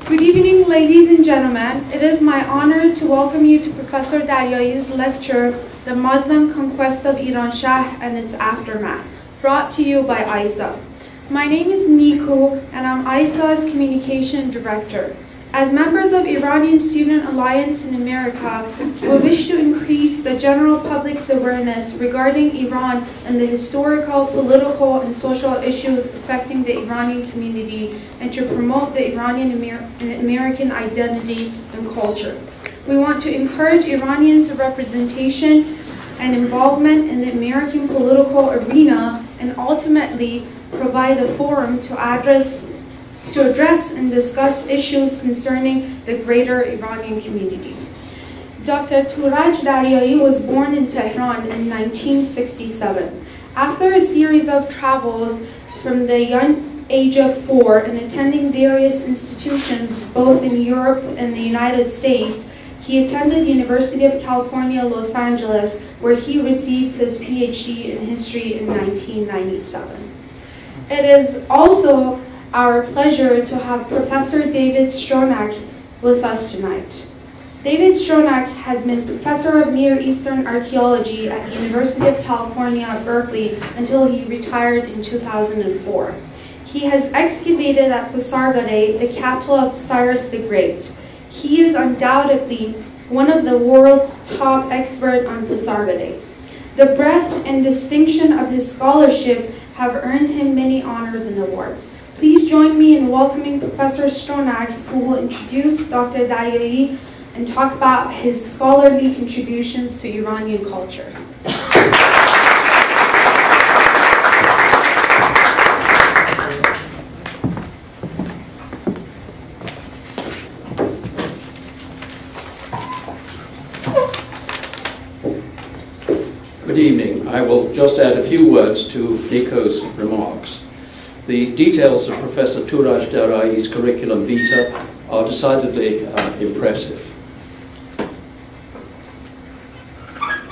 Good evening, ladies and gentlemen. It is my honor to welcome you to Professor Daryaee's lecture, The Muslim Conquest of Iranshahr and Its Aftermath, brought to you by ISA. My name is Niku, and I'm ISA's Communication Director. As members of Iranian Student Alliance in America, we wish to increase the general public's awareness regarding Iran and the historical, political, and social issues affecting the Iranian community, and to promote the Iranian American identity and culture. We want to encourage Iranians' representation and involvement in the American political arena, and ultimately provide a forum to address and discuss issues concerning the greater Iranian community. Dr. Touraj Daryaee was born in Tehran in 1967. After a series of travels from the young age of 4 and attending various institutions both in Europe and the United States, he attended University of California, Los Angeles, where he received his PhD in history in 1997. It is also our pleasure to have Professor David Stronach with us tonight. David Stronach has been Professor of Near Eastern Archaeology at the University of California at Berkeley until he retired in 2004. He has excavated at Pasargadae, the capital of Cyrus the Great. He is undoubtedly one of the world's top experts on Pasargadae. The breadth and distinction of his scholarship have earned him many honors and awards. Please join me in welcoming Professor Stronach, who will introduce Dr. Daryaee and talk about his scholarly contributions to Iranian culture. Good evening. I will just add a few words to Nico's remarks. The details of Professor Touraj Daryaee's curriculum vitae are decidedly impressive.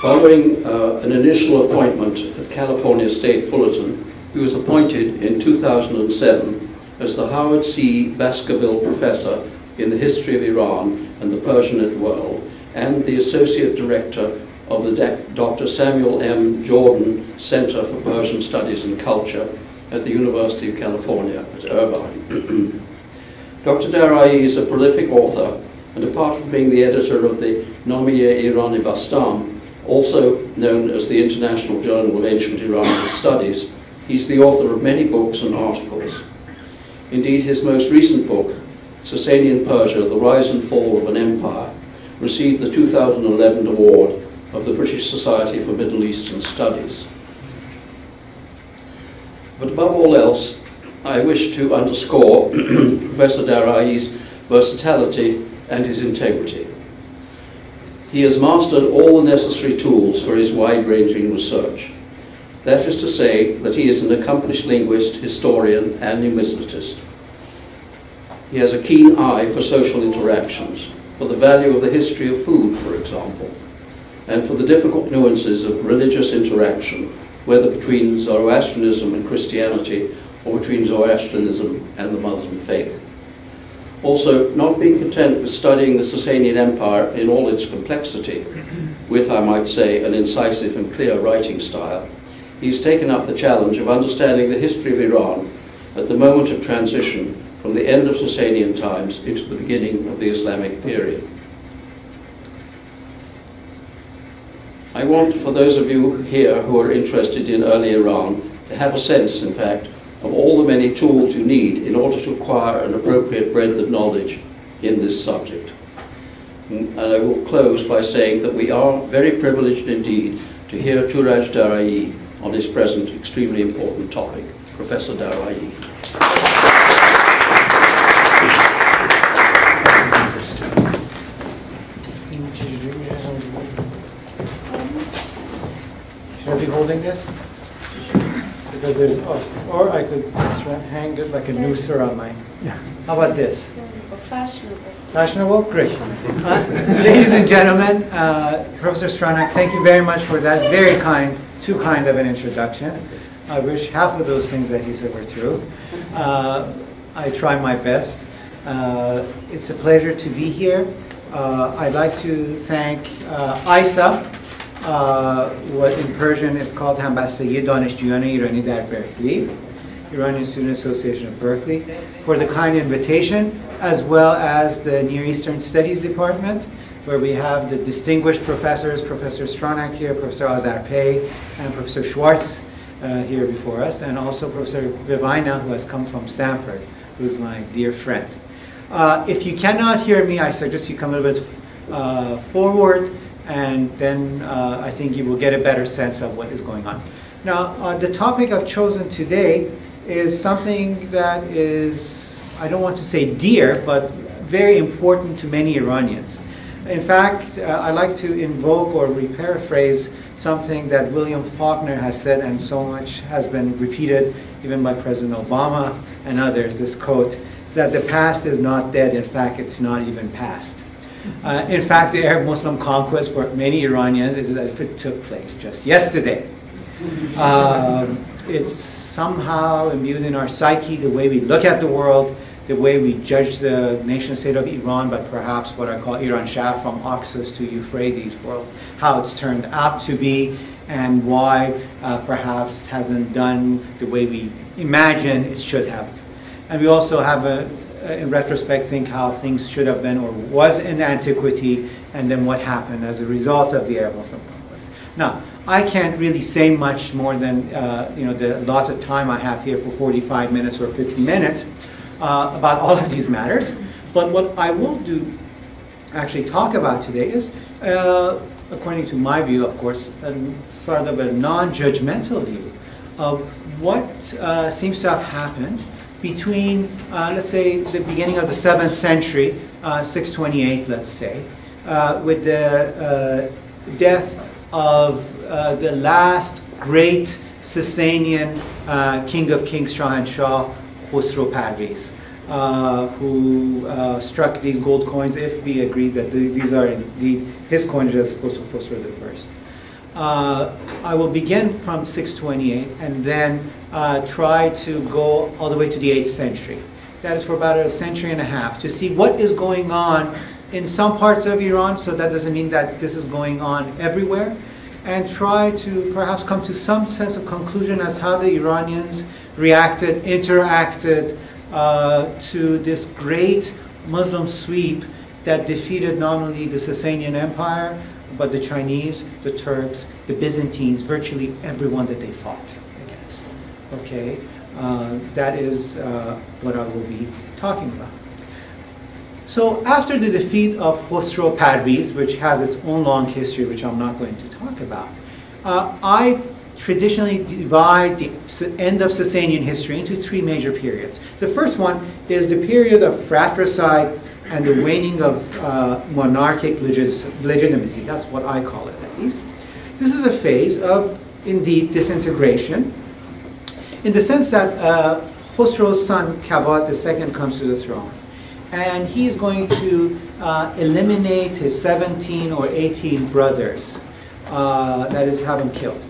Following an initial appointment at California State Fullerton, he was appointed in 2007 as the Howard C. Baskerville Professor in the History of Iran and the Persianate World, and the Associate Director of the Dr. Samuel M. Jordan Center for Persian Studies and Culture at the University of California at Irvine. Dr. Daryaee is a prolific author, and apart from being the editor of the Namiye Irani Bastam, also known as the International Journal of Ancient Iranian Studies, he's the author of many books and articles. Indeed, his most recent book, Sasanian Persia, The Rise and Fall of an Empire, received the 2011 award of the British Society for Middle Eastern Studies. But above all else, I wish to underscore Professor Daryaee's versatility and his integrity. He has mastered all the necessary tools for his wide-ranging research. That is to say that he is an accomplished linguist, historian, and numismatist. He has a keen eye for social interactions, for the value of the history of food, for example, and for the difficult nuances of religious interaction, whether between Zoroastrianism and Christianity or between Zoroastrianism and the Muslim faith. Also, not being content with studying the Sasanian Empire in all its complexity, with, I might say, an incisive and clear writing style, he's taken up the challenge of understanding the history of Iran at the moment of transition from the end of Sasanian times into the beginning of the Islamic period. I want, for those of you here who are interested in early Iran, to have a sense, in fact, of all the many tools you need in order to acquire an appropriate breadth of knowledge in this subject. And I will close by saying that we are very privileged indeed to hear Touraj Daryaee on his present extremely important topic. Professor Daryaee. Should I be holding this? Because there's, or I could just hang it like a noose around my. Yeah. How about this? Fashionable. Fashionable? Great. Ladies and gentlemen, Professor Stronach, thank you very much for that very kind, too kind of an introduction. I wish half of those things that you said were true. I try my best. It's a pleasure to be here. I'd like to thank ISA, what in Persian is called همبستگی دانشجویان ایرانی در برکلی, Iranian Student Association of Berkeley, for the kind invitation, as well as the Near Eastern Studies Department, where we have the distinguished professors, Professor Stronach here, Professor Azarpay, and Professor Schwartz here before us, and also Professor Vivina, who has come from Stanford, who's my dear friend. If you cannot hear me, I suggest you come a little bit forward, and then I think you will get a better sense of what is going on. Now, the topic I've chosen today is something that is, I don't want to say dear, but very important to many Iranians. In fact, I like to invoke or paraphrase something that William Faulkner has said, and so much has been repeated even by President Obama and others, this quote, that the past is not dead. In fact, it's not even past. In fact, the Arab-Muslim conquest for many Iranians is as if it took place just yesterday. It's somehow imbued in our psyche, the way we look at the world, the way we judge the nation state of Iran, but perhaps what I call Iranshahr, from Oxus to Euphrates world, how it's turned out to be, and why perhaps hasn't done the way we imagine it should have. And we also have in retrospect, think how things should have been or was in antiquity, and then what happened as a result of the Arab-Muslim conquest. Now, I can't really say much more than the allotted time I have here for 45 minutes or 50 minutes about all of these matters. But what I will do, actually talk about today is, according to my view, of course, sort of a non-judgmental view of what seems to have happened between, let's say, the beginning of the 7th century, 628, let's say, with the death of the last great Sasanian king of kings, Shahanshah Khosrow Parviz, who struck these gold coins, if we agree that these are indeed his coinage as opposed to Khosrow I. I will begin from 628 and then try to go all the way to the 8th century. That is for about a century and a half, to see what is going on in some parts of Iran, so that doesn't mean that this is going on everywhere, and try to perhaps come to some sense of conclusion as how the Iranians reacted, interacted to this great Muslim sweep that defeated not only the Sasanian Empire, but the Chinese, the Turks, the Byzantines, virtually everyone that they fought against. Okay, that is what I will be talking about. So after the defeat of Khosrow Parviz, which has its own long history, which I'm not going to talk about, I traditionally divide the end of Sasanian history into 3 major periods. The first one is the period of fratricide and the waning of monarchic legitimacy. That's what I call it, at least. This is a phase of, indeed, disintegration, in the sense that Khosrow's son, Kavad II, comes to the throne. And he is going to eliminate his 17 or 18 brothers, that is, have them killed.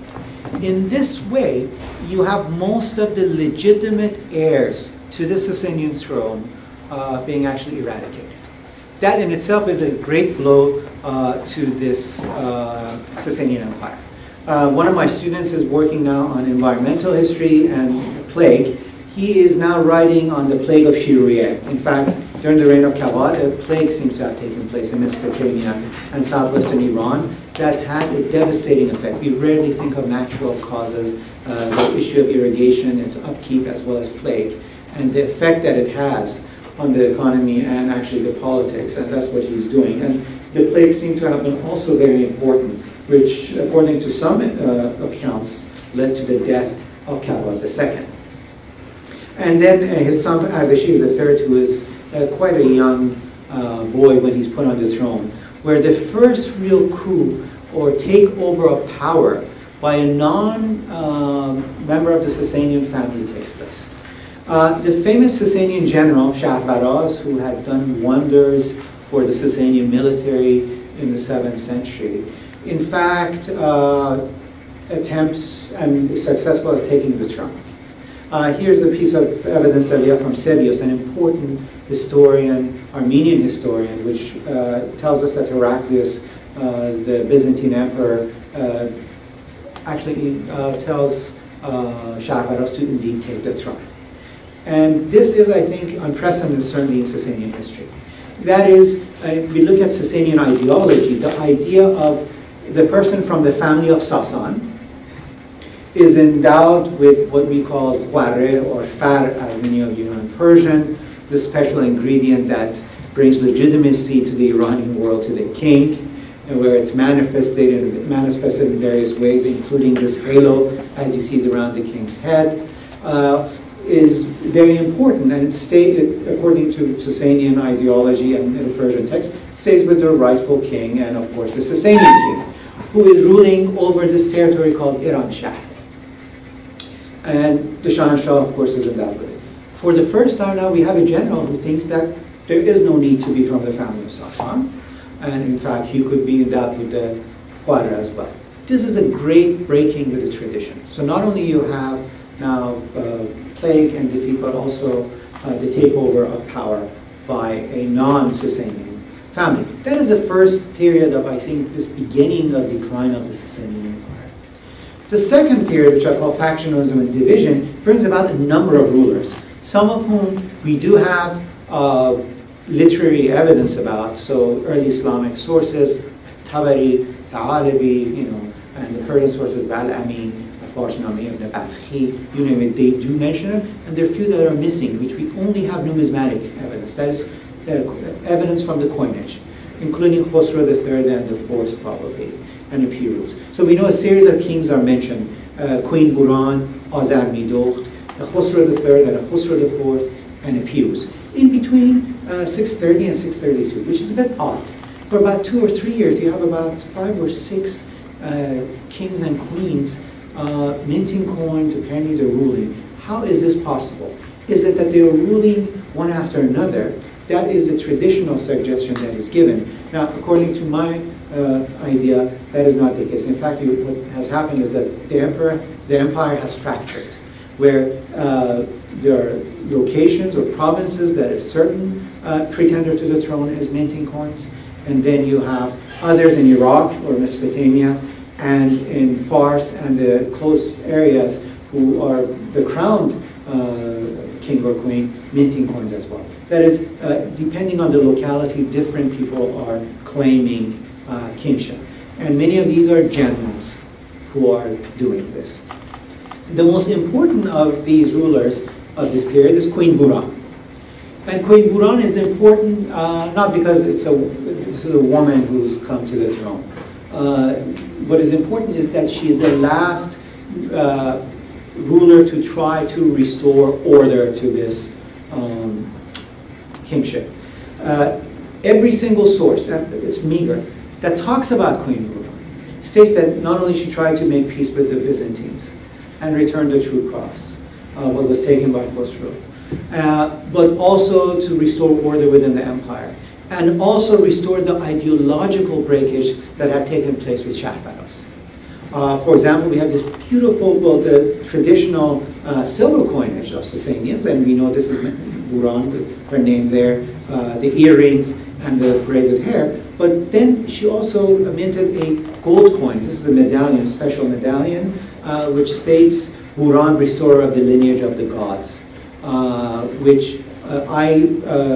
In this way, you have most of the legitimate heirs to the Sasanian throne being actually eradicated. That in itself is a great blow to this Sasanian Empire. One of my students is working now on environmental history and plague. He is now writing on the plague of Shiruye. In fact, during the reign of Kavad, a plague seems to have taken place in Mesopotamia and southwestern Iran that had a devastating effect. We rarely think of natural causes, the issue of irrigation, its upkeep, as well as plague, and the effect that it has on the economy and actually the politics, and that's what he's doing. And the plague seemed to have been also very important, which, according to some accounts, led to the death of Kavad II. And then his son Ardashir III, who is quite a young boy when he's put on the throne, where the first real coup or takeover of power by a non-member of the Sasanian family takes place. The famous Sasanian general, Shahbaraz, who had done wonders for the Sasanian military in the 7th century, in fact, attempts and is successful at taking the throne. Here's a piece of evidence that we have from Sebios, an important historian, Armenian historian, which tells us that Heraclius, the Byzantine emperor, actually tells Shahrbaraz to indeed take the throne. And this is, I think, unprecedented, certainly in Sasanian history. That is, we look at Sasanian ideology, the idea of the person from the family of Sasan is endowed with what we call khware or far, as many of you know in Persian, the special ingredient that brings legitimacy to the Iranian world, to the king, and where it's manifested in various ways, including this halo, as you see around the king's head, is very important. And it stated, according to Sasanian ideology and in the Persian text, it stays with the rightful king and, of course, the Sasanian king, who is ruling over this territory called Iranshahr. And the Shahanshah, of course, is endowed with it. For the first time now, we have a general who thinks that there is no need to be from the family of Sasan. And in fact, he could be endowed with the khware as well. This is a great breaking with the tradition. So not only you have now plague and defeat, but also the takeover of power by a non-Sasanian family. That is the first period of, I think, this beginning of decline of the Sasanian Empire. The second period, which I call factionalism and division, brings about a number of rulers, some of whom we do have literary evidence about. So early Islamic sources, Tabari, Tha'alabi, you know, and the Persian sources, Bal'ami, Farsinami, Ibn Balkhi, you name it, they do mention them, and there are a few that are missing, which we only have numismatic evidence. That is evidence from the coinage, including Khosrow III and the IV probably, and the Piruz. So we know a series of kings are mentioned, Queen Buran, Azar Midokht, Khosrow III and Khosrow IV, and a Piruz. In between 630 and 632, which is a bit odd. For about 2 or 3 years, you have about 5 or 6 kings and queens minting coins. Apparently they're ruling. How is this possible? Is it that they are ruling one after another? That is the traditional suggestion that is given. Now, according to my idea, that is not the case. In fact, what has happened is that the empire has fractured, where there are locations or provinces that a certain pretender to the throne is minting coins, and then you have others in Iraq or Mesopotamia and in Fars and the close areas who are the crowned king or queen minting coins as well. That is, depending on the locality, different people are claiming kingship. And many of these are generals who are doing this. The most important of these rulers of this period is Queen Buran. And Queen Buran is important not because this is a woman who's come to the throne. What is important is that she is the last ruler to try to restore order to this kingship. Every single source, it's meager, that talks about Queen Buran states that not only she tried to make peace with the Byzantines and return the true cross, what was taken by Khosrow, but also to restore order within the empire, and also restore the ideological breakage that had taken place with Shahrbaraz. For example, we have this beautiful, well, the traditional silver coinage of Sasanians, and we know this is Buran, with her name there, the earrings and the braided hair. But then she also minted a gold coin. This is a medallion, special medallion, which states Buran, restorer of the lineage of the gods, which I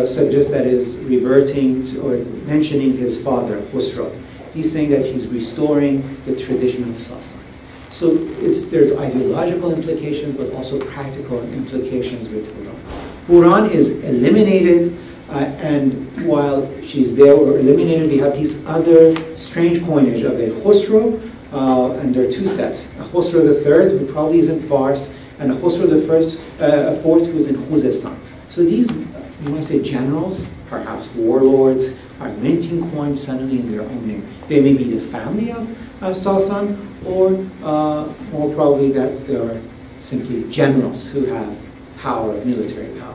suggest that is reverting to, or mentioning his father, Khosrow. He's saying that he's restoring the tradition of Sasan. So there's ideological implications, but also practical implications with Buran. Buran is eliminated, and while she's there or eliminated, we have these other strange coinage of a Khosrow, and there are two sets. A Khosrow III, who probably is in Fars, and a Khosrow IV, who is in Khuzestan. So these, you might say generals, perhaps warlords, are minting coins suddenly in their own name. They may be the family of Sasan, or more probably that they are simply generals who have power, military power.